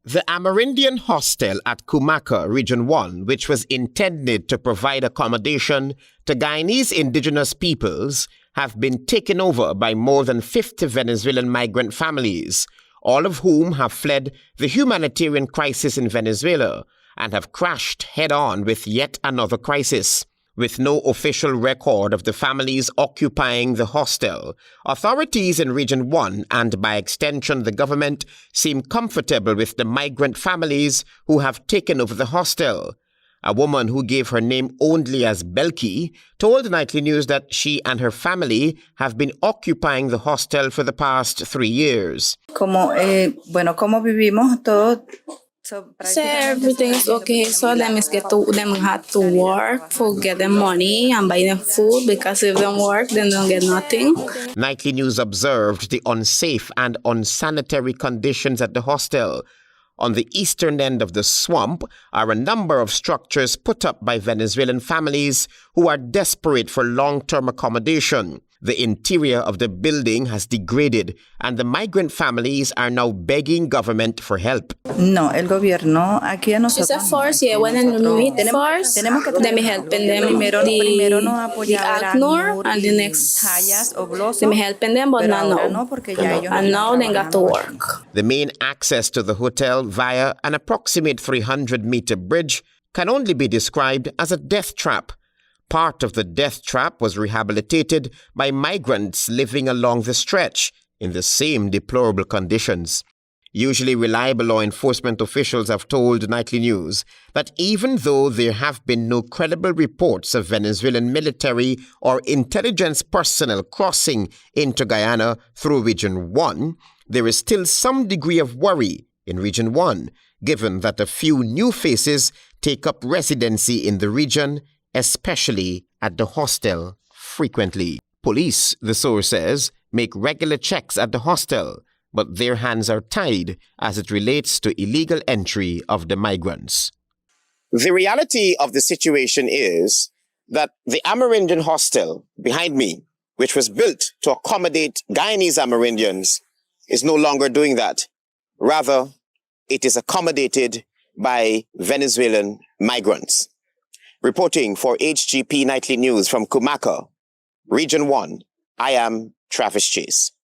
The Amerindian Hostel at Kumaka, Region 1, which was intended to provide accommodation to Guyanese indigenous peoples, have been taken over by more than 50 Venezuelan migrant families, all of whom have fled the humanitarian crisis in Venezuela and have crashed head-on with yet another crisis. With no official record of the families occupying the hostel, authorities in Region 1 and by extension the government seem comfortable with the migrant families who have taken over the hostel. A woman who gave her name only as Belki told Nightly News that she and her family have been occupying the hostel for the past 3 years. Como vivimos todo. So everything is okay. So them had to work for get them money and buy them food, because if they don't work, then they don't get nothing. Nightly News observed the unsafe and unsanitary conditions at the hostel. On the eastern end of the swamp are a number of structures put up by Venezuelan families who are desperate for long-term accommodation. The interior of the building has degraded, and the migrant families are now begging government for help. No, el gobierno aquí a nosotros. It's a force, yeah. When they meet first, they be helping them. The ACNUR and the next, they be helping them, but not now. And now they got to work. The main access to the hotel via an approximate 300-meter bridge can only be described as a death trap. Part of the death trap was rehabilitated by migrants living along the stretch in the same deplorable conditions. Usually reliable law enforcement officials have told Nightly News that even though there have been no credible reports of Venezuelan military or intelligence personnel crossing into Guyana through Region 1, there is still some degree of worry in Region 1, given that a few new faces take up residency in the region, especially at the hostel, frequently. Police, the source says, make regular checks at the hostel, but their hands are tied as it relates to illegal entry of the migrants. The reality of the situation is that the Amerindian Hostel behind me, which was built to accommodate Guyanese Amerindians, is no longer doing that. Rather, it is accommodated by Venezuelan migrants. Reporting for HGP Nightly News from Kumaka, Region 1, I am Travis Chase.